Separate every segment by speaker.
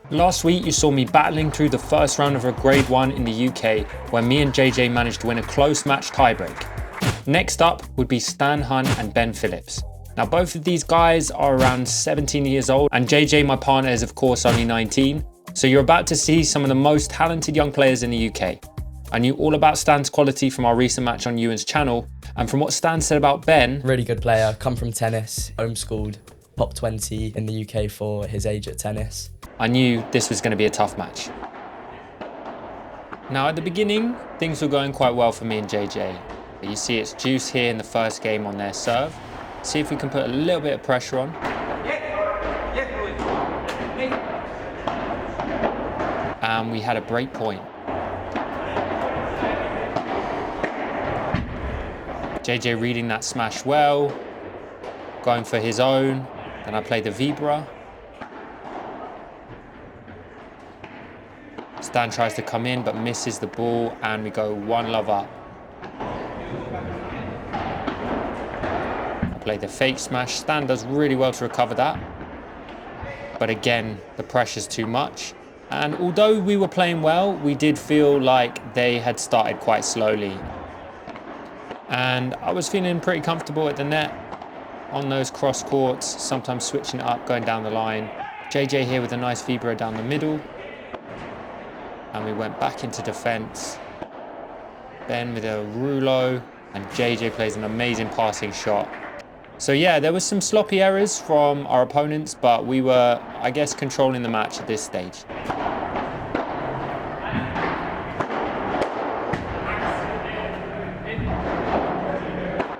Speaker 1: Last week you saw me battling through the first round of a Grade 1 in the UK, where me and JJ managed to win a close match tiebreak. Next up would be Stan Hunt and Ben Phillips. Now both of these guys are around 17 years old, and JJ, my partner, is of course only 19. So you're about to see some of the most talented young players in the UK. I knew all about Stan's quality from our recent match on Ewan's channel, and from what Stan said about Ben.
Speaker 2: Really good player, come from tennis, homeschooled, top 20 in the UK for his age at tennis.
Speaker 1: I knew this was going to be a tough match. Now at the beginning, things were going quite well for me and JJ. But you see it's juice here in the first game on their serve. See if we can put a little bit of pressure on. And we had a break point. JJ reading that smash well, going for his own. Then I played the Vibra. Stan tries to come in but misses the ball, and we go 1-love up. I play the fake smash. Stan does really well to recover that. But again, the pressure's too much. And although we were playing well, we did feel like they had started quite slowly. And I was feeling pretty comfortable at the net on those cross courts, sometimes switching it up, going down the line. JJ here with a nice Vibra down the middle. And we went back into defense. Ben with a rouleau, and JJ plays an amazing passing shot. So yeah, there was some sloppy errors from our opponents, but we were, I guess, controlling the match at this stage.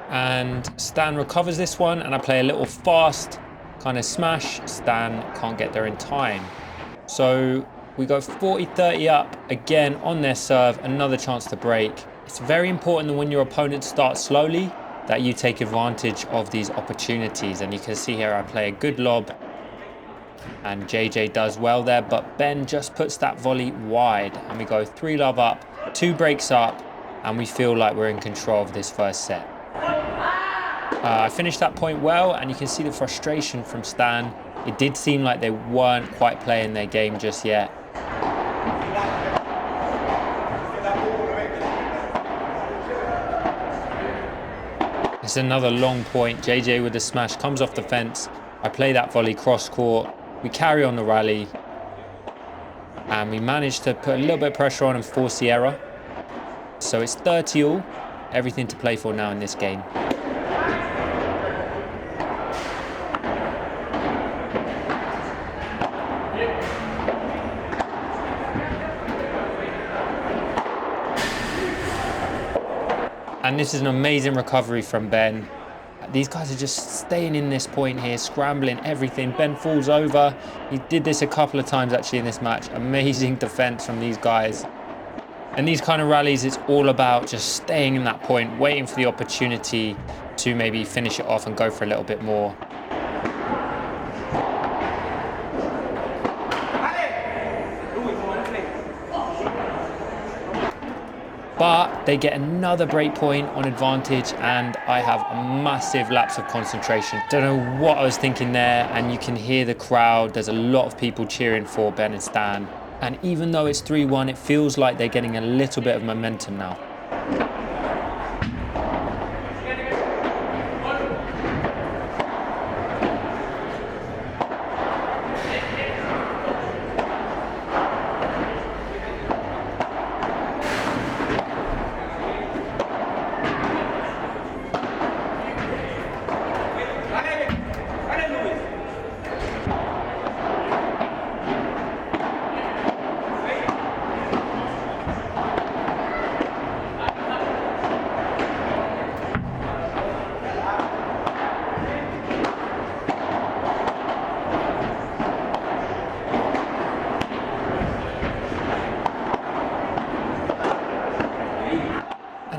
Speaker 1: And Stan recovers this one, and I play a little fast kind of smash. Stan can't get there in time. So we go 40-30 up again on their serve, another chance to break. It's very important that when your opponent starts slowly, that you take advantage of these opportunities. And you can see here I play a good lob, and JJ does well there, but Ben just puts that volley wide, and we go 3-love up, 2 breaks up, and we feel like we're in control of this first set. I finished that point well, and you can see the frustration from Stan. It did seem like they weren't quite playing their game just yet. It's another long point. JJ with the smash comes off the fence. I play that volley cross court. We carry on the rally, and we manage to put a little bit of pressure on and force the error. So it's 30-all, everything to play for now in this game. And this is an amazing recovery from Ben. These guys are just staying in this point here, scrambling everything. Ben falls over. He did this a couple of times actually in this match. Amazing defense from these guys. And these kind of rallies, it's all about just staying in that point, waiting for the opportunity to maybe finish it off and go for a little bit more. But they get another break point on advantage, and I have a massive lapse of concentration. Don't know what I was thinking there, and you can hear the crowd. There's a lot of people cheering for Ben and Stan. And even though it's 3-1, it feels like they're getting a little bit of momentum now.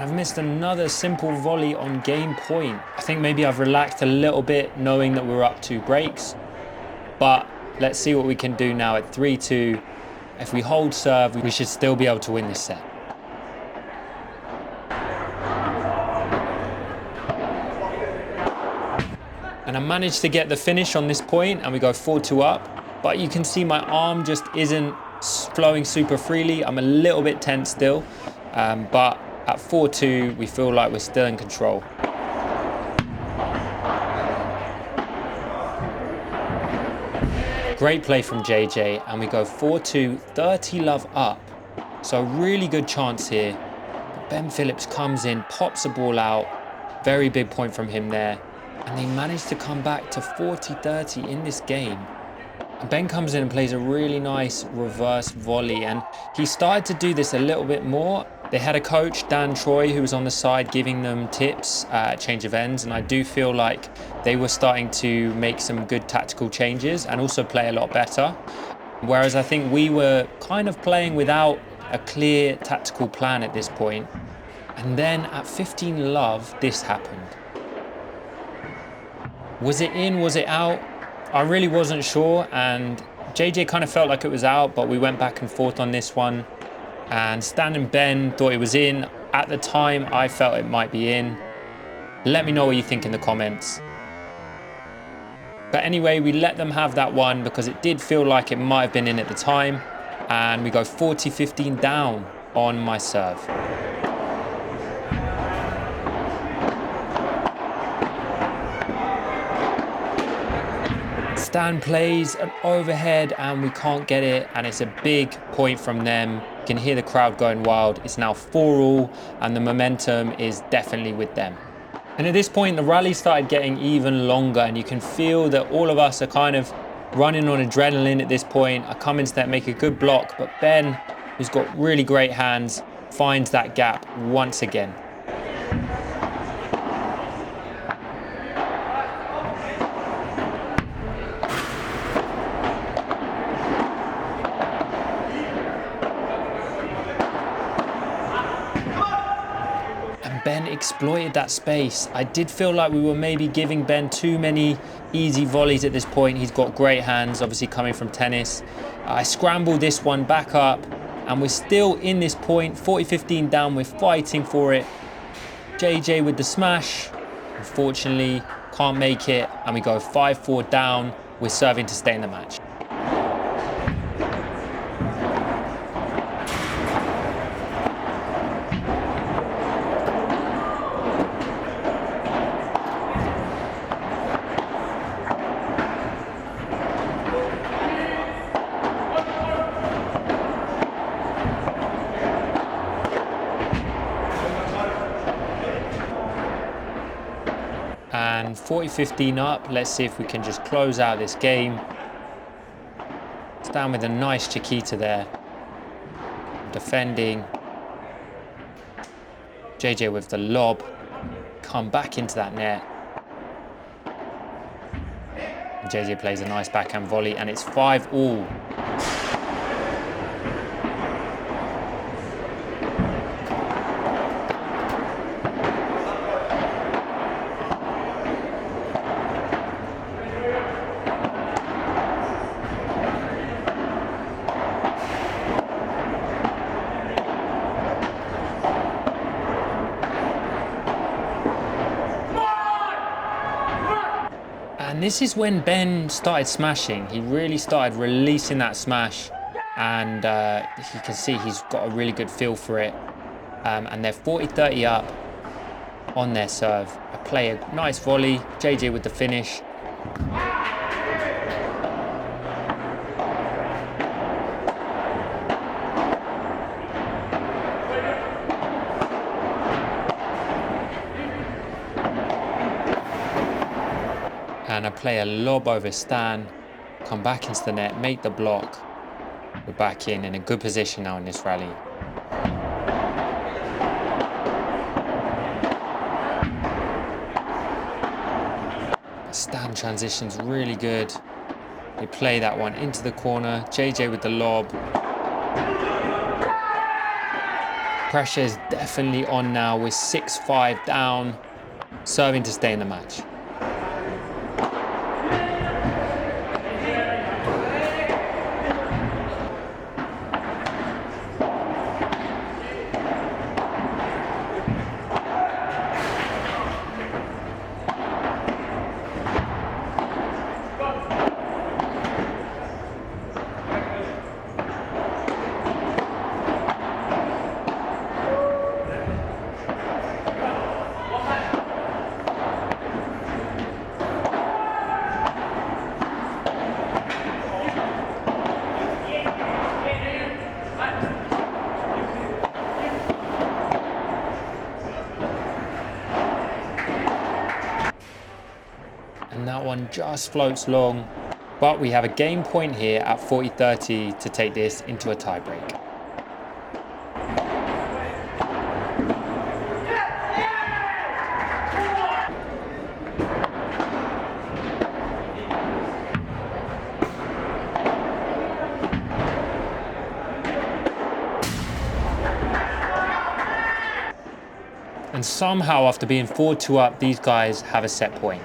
Speaker 1: Missed another simple volley on game point. I think maybe I've relaxed a little bit knowing that we're up 2 breaks, but let's see what we can do now at 3-2. If we hold serve, we should still be able to win this set. And I managed to get the finish on this point, and we go 4-2 up. but you can see my arm just isn't flowing super freely. I'm a little bit tense still, but at 4-2, we feel like we're still in control. Great play from JJ, and we go 4-2, 30 love up. So really good chance here. But Ben Phillips comes in, pops the ball out. Very big point from him there. And they manage to come back to 40-30 in this game. And Ben comes in and plays a really nice reverse volley, and he started to do this a little bit more. They had a coach, Dan Troy, who was on the side giving them tips at change of ends, and I do feel like they were starting to make some good tactical changes and also play a lot better. Whereas I think we were kind of playing without a clear tactical plan at this point. And then at 15 love, this happened. Was it in? Was it out? I really wasn't sure, and JJ kind of felt like it was out, but we went back and forth on this one. And Stan and Ben thought it was in. At the time, I felt it might be in. Let me know what you think in the comments. But anyway, we let them have that one because it did feel like it might have been in at the time. And we go 40-15 down on my serve. Stan plays an overhead and we can't get it, and it's a big point from them. You can hear the crowd going wild. It's now 4-all and the momentum is definitely with them. And at this point, the rally started getting even longer, and you can feel that all of us are kind of running on adrenaline at this point. I come into that, make a good block, but Ben, who's got really great hands, finds that gap once again. Ben exploited that space. I did feel like we were maybe giving Ben too many easy volleys at this point. He's got great hands, obviously coming from tennis. I scrambled this one back up, and we're still in this point, 40-15 down. We're fighting for it. JJ with the smash. Unfortunately, can't make it, and we go 5-4 down. We're serving to stay in the match. And 40-15 up. Let's see if we can just close out this game. Stan with a nice Chiquita there. Defending. JJ with the lob. Come back into that net. And JJ plays a nice backhand volley, and it's 5-all. And this is when Ben started smashing. He really started releasing that smash, and you can see he's got a really good feel for it. And they're 40-30 up on their serve. I play a nice volley, JJ with the finish. And I play a lob over Stan, come back into the net, make the block. We're back in a good position now in this rally. Stan transition's really good. They play that one into the corner. JJ with the lob. Pressure is definitely on now. We're 6-5 down, serving to stay in the match. one just floats long, but we have a game point here at 40-30 to take this into a tiebreak. And somehow, after being 4-2 up, these guys have a set point.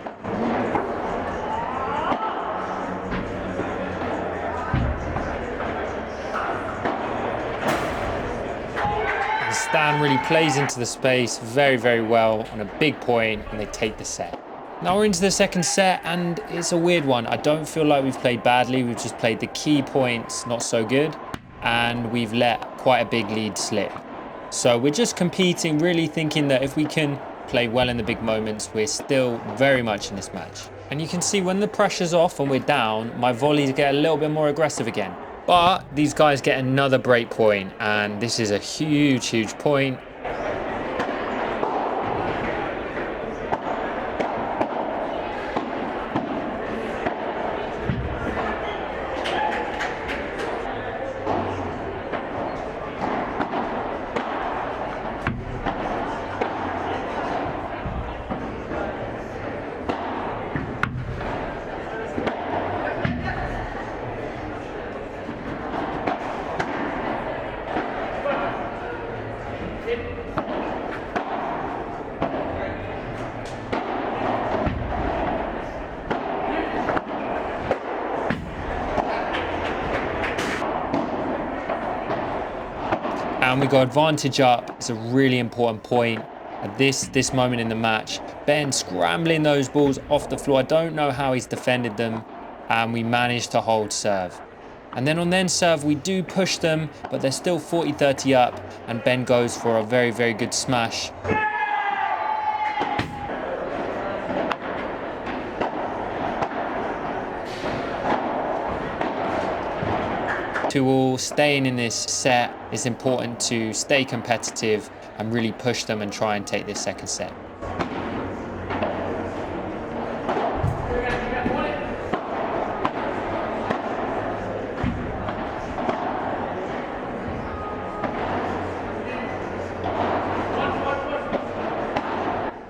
Speaker 1: And Stan really plays into the space very, very well on a big point, and they take the set. Now we're into the second set, and it's a weird one. I don't feel like we've played badly. We've just played the key points not so good, and we've let quite a big lead slip. So we're just competing, really thinking that if we can play well in the big moments, we're still very much in this match. And you can see when the pressure's off and we're down, my volleys get a little bit more aggressive again. But these guys get another break point, and this is a huge, huge point. And we got advantage up. It's a really important point at this moment in the match. Ben scrambling those balls off the floor. I don't know how he's defended them, and we managed to hold serve. And then on their serve, we do push them, but they're still 40-30 up, and Ben goes for a very, very good smash. To all, staying in this set, it's important to stay competitive and really push them and try and take this second set.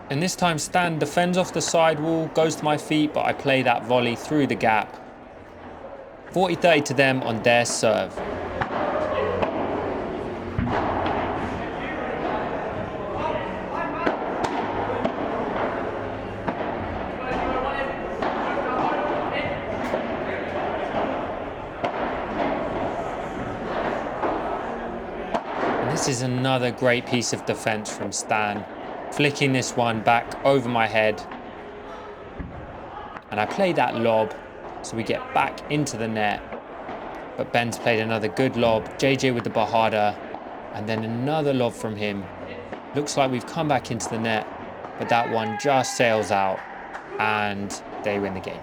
Speaker 1: And this time Stan defends off the sidewall, goes to my feet, but I play that volley through the gap. 40-30 to them on their serve. And this is another great piece of defense from Stan, flicking this one back over my head. And I play that lob, so we get back into the net. But Ben's played another good lob. JJ with the Bahada, and then another lob from him. Looks like we've come back into the net, but that one just sails out, and they win the game.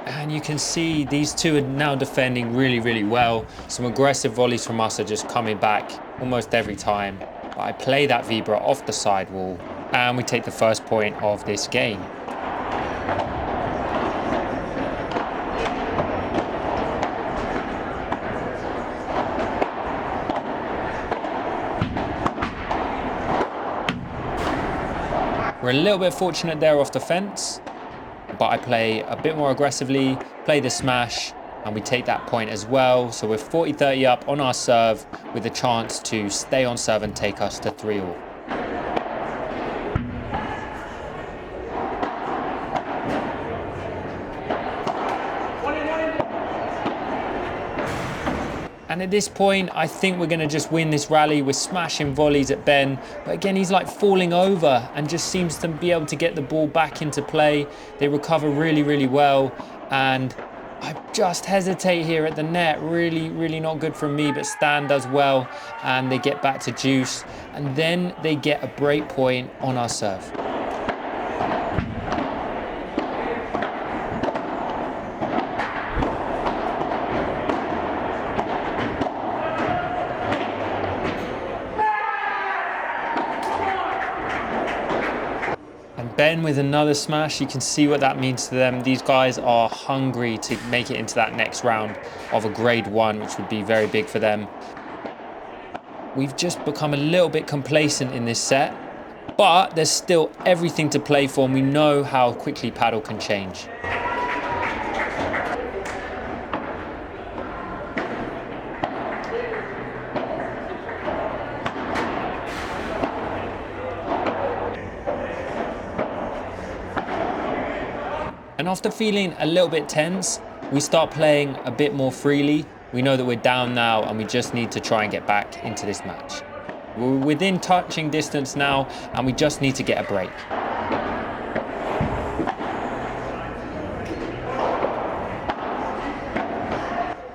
Speaker 1: And you can see these two are now defending really, really well. Some aggressive volleys from us are just coming back almost every time. But I play that Vibra off the sidewall, and we take the first point of this game. We're a little bit fortunate there off the fence, but I play a bit more aggressively, play the smash, and we take that point as well. So we're 40-30 up on our serve with a chance to stay on serve and take us to 3-all. And at this point, I think we're going to just win this rally. We're smashing volleys at Ben. But again, he's like falling over and just seems to be able to get the ball back into play. They recover really, really well. And I just hesitate here at the net. Really, really not good from me, but Stan does well. And they get back to juice. And then they get a break point on our serve. Ben with another smash. You can see what that means to them. These guys are hungry to make it into that next round of a grade 1, which would be very big for them. We've just become a little bit complacent in this set, but there's still everything to play for, and we know how quickly Padel can change. And after feeling a little bit tense, we start playing a bit more freely. We know that we're down now and we just need to try and get back into this match. We're within touching distance now and we just need to get a break.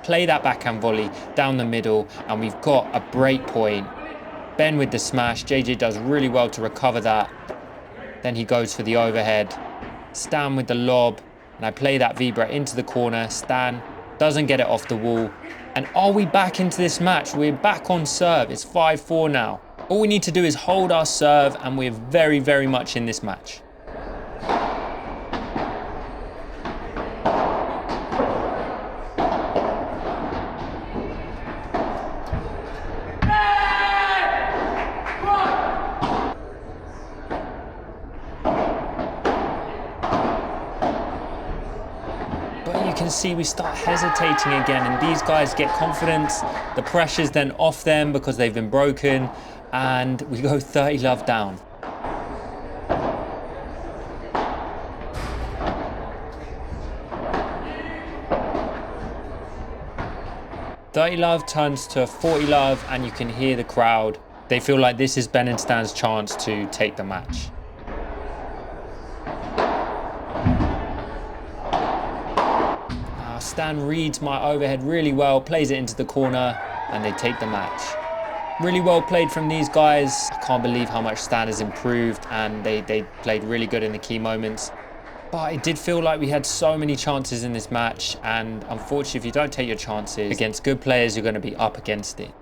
Speaker 1: Play that backhand volley down the middle and we've got a break point. Ben with the smash, JJ does really well to recover that. Then he goes for the overhead. Stan with the lob, and I play that vibra into the corner. Stan doesn't get it off the wall. And are we back into this match? We're back on serve. It's 5-4 now. All we need to do is hold our serve, and we're very, very much in this match. But you can see we start hesitating again, and these guys get confidence. The pressure's then off them because they've been broken, and we go 30 love down. .30 turns to 40 love, and you can hear the crowd. They feel like this is Ben and Stan's chance to take the match. Stan reads my overhead really well, plays it into the corner, and they take the match. Really well played from these guys. I can't believe how much Stan has improved, and they played really good in the key moments. But it did feel like we had so many chances in this match, and unfortunately, if you don't take your chances against good players, you're going to be up against it.